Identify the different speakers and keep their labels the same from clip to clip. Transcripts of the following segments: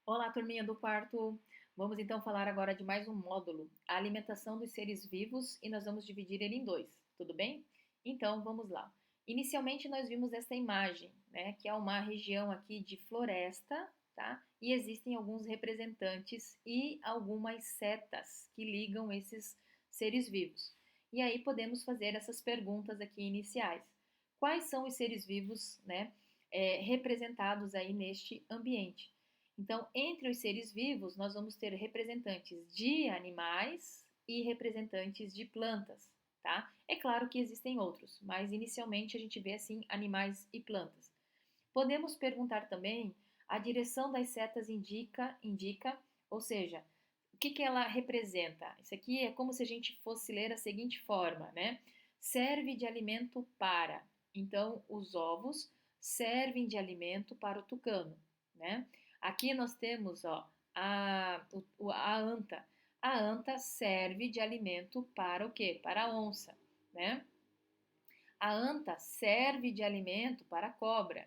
Speaker 1: Olá, turminha do quarto. Vamos então falar agora de mais um módulo, a alimentação dos seres vivos, e nós vamos dividir ele em dois, tudo bem? Então, vamos lá. Inicialmente nós vimos esta imagem, né, que é uma região aqui de floresta, tá? E existem alguns representantes e algumas setas que ligam esses seres vivos. E aí podemos fazer essas perguntas aqui iniciais. Quais são os seres vivos, né, representados aí neste ambiente? Então, entre os seres vivos, nós vamos ter representantes de animais e representantes de plantas, tá? É claro que existem outros, mas inicialmente a gente vê assim animais e plantas. Podemos perguntar também a direção das setas indica, ou seja, o que ela representa? Isso aqui é como se a gente fosse ler a seguinte forma, né? Serve de alimento para. Então, os ovos servem de alimento para o tucano, né? Aqui nós temos, ó, a anta. A anta serve de alimento para o quê? Para a onça, né? A anta serve de alimento para a cobra.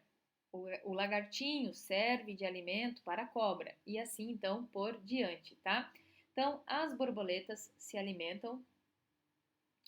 Speaker 1: O lagartinho serve de alimento para a cobra. E assim, então, por diante, tá? Então, as borboletas se alimentam,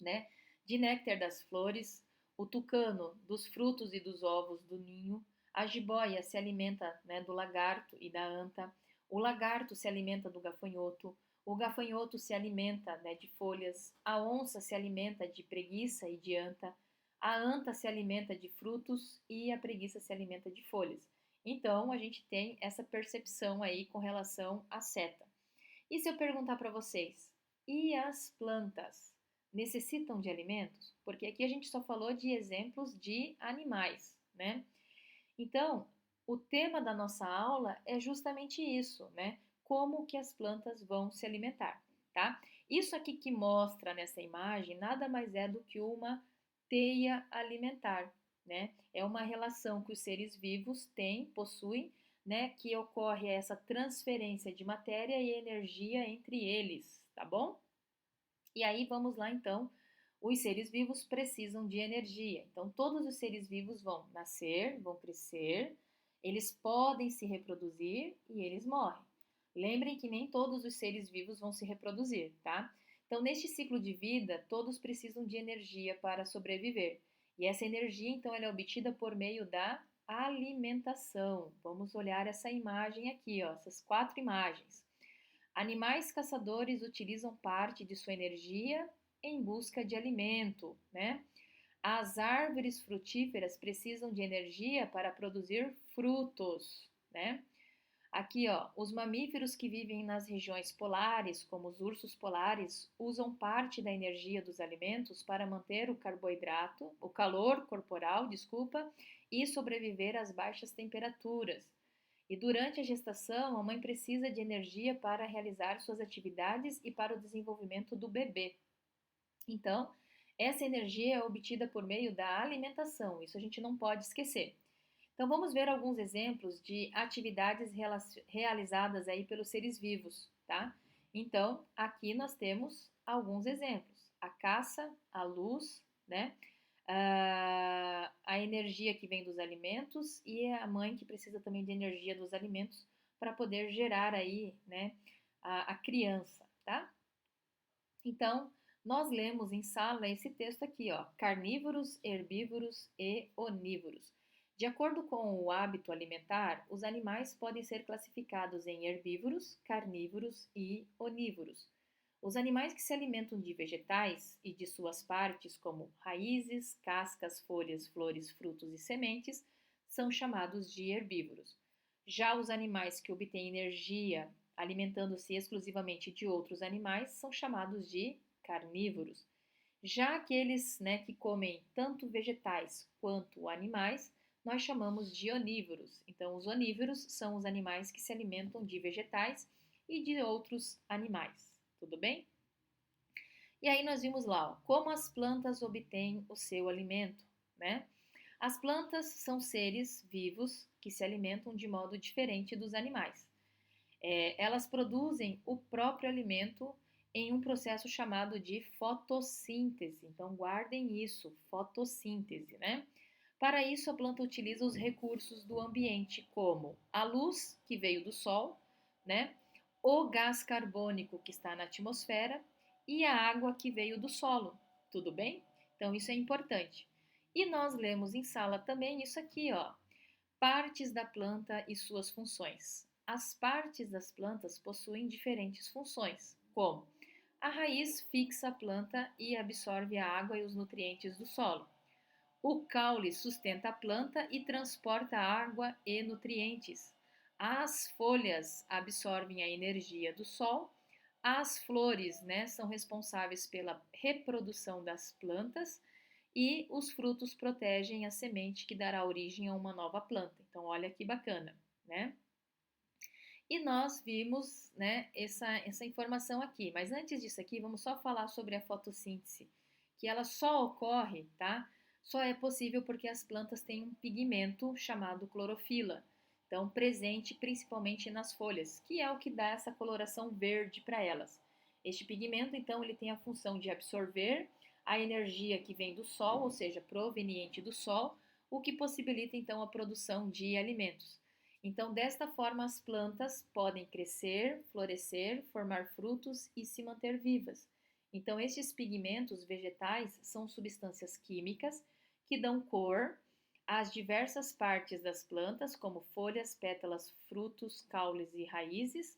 Speaker 1: né, de néctar das flores, o tucano dos frutos e dos ovos do ninho, a jiboia se alimenta, né, do lagarto e da anta, o lagarto se alimenta do gafanhoto, o gafanhoto se alimenta, né, de folhas, a onça se alimenta de preguiça e de anta, a anta se alimenta de frutos e a preguiça se alimenta de folhas. Então, a gente tem essa percepção aí com relação à seta. E se eu perguntar para vocês, e as plantas necessitam de alimentos? Porque aqui a gente só falou de exemplos de animais, né? Então, o tema da nossa aula é justamente isso, né? Como que as plantas vão se alimentar, tá? Isso aqui que mostra nessa imagem nada mais é do que uma teia alimentar, né? É uma relação que os seres vivos possuem, né? Que ocorre essa transferência de matéria e energia entre eles, tá bom? E aí vamos lá então. Os seres vivos precisam de energia. Então, todos os seres vivos vão nascer, vão crescer, eles podem se reproduzir e eles morrem. Lembrem que nem todos os seres vivos vão se reproduzir, tá? Então, neste ciclo de vida, todos precisam de energia para sobreviver. E essa energia, então, ela é obtida por meio da alimentação. Vamos olhar essa imagem aqui, ó, essas quatro imagens. Animais caçadores utilizam parte de sua energia em busca de alimento, né? As árvores frutíferas precisam de energia para produzir frutos, né? Aqui, ó, os mamíferos que vivem nas regiões polares, como os ursos polares, usam parte da energia dos alimentos para manter o carboidrato, o calor corporal, desculpa, e sobreviver às baixas temperaturas. E durante a gestação, a mãe precisa de energia para realizar suas atividades e para o desenvolvimento do bebê. Então, essa energia é obtida por meio da alimentação, isso a gente não pode esquecer. Então, vamos ver alguns exemplos de atividades realizadas aí pelos seres vivos, tá? Então, aqui nós temos alguns exemplos: a caça, a luz, né? A energia que vem dos alimentos e a mãe que precisa também de energia dos alimentos para poder gerar aí, né, a criança, tá? Então, nós lemos em sala esse texto aqui, ó, carnívoros, herbívoros e onívoros. De acordo com o hábito alimentar, os animais podem ser classificados em herbívoros, carnívoros e onívoros. Os animais que se alimentam de vegetais e de suas partes, como raízes, cascas, folhas, flores, frutos e sementes, são chamados de herbívoros. Já os animais que obtêm energia alimentando-se exclusivamente de outros animais são chamados de carnívoros. Já aqueles, né, que comem tanto vegetais quanto animais, nós chamamos de onívoros. Então, os onívoros são os animais que se alimentam de vegetais e de outros animais. Tudo bem? E aí nós vimos lá, ó, como as plantas obtêm o seu alimento, né? As plantas são seres vivos que se alimentam de modo diferente dos animais. Elas produzem o próprio alimento em um processo chamado de fotossíntese. Então, guardem isso, fotossíntese, né? Para isso, a planta utiliza os recursos do ambiente, como a luz que veio do sol, né? O gás carbônico que está na atmosfera e a água que veio do solo. Tudo bem? Então isso é importante. E nós lemos em sala também isso aqui, ó. Partes da planta e suas funções. As partes das plantas possuem diferentes funções, como a raiz fixa a planta e absorve a água e os nutrientes do solo. O caule sustenta a planta e transporta água e nutrientes. As folhas absorvem a energia do sol. As flores, né, são responsáveis pela reprodução das plantas e os frutos protegem a semente que dará origem a uma nova planta. Então, olha que bacana, né? E nós vimos, né, essa informação aqui. Mas antes disso aqui, vamos só falar sobre a fotossíntese, que ela só ocorre, tá? Só é possível porque as plantas têm um pigmento chamado clorofila, então presente principalmente nas folhas, que é o que dá essa coloração verde para elas. Este pigmento, então, ele tem a função de absorver a energia que vem do sol, ou seja, proveniente do sol, o que possibilita então a produção de alimentos. Então, desta forma, as plantas podem crescer, florescer, formar frutos e se manter vivas. Então, estes pigmentos vegetais são substâncias químicas que dão cor às diversas partes das plantas, como folhas, pétalas, frutos, caules e raízes.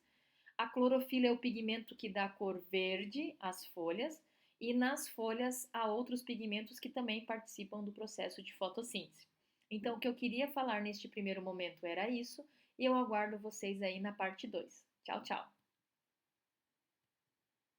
Speaker 1: A clorofila é o pigmento que dá cor verde às folhas, e nas folhas há outros pigmentos que também participam do processo de fotossíntese. Então, o que eu queria falar neste primeiro momento era isso, e eu aguardo vocês aí na parte 2. Tchau, tchau!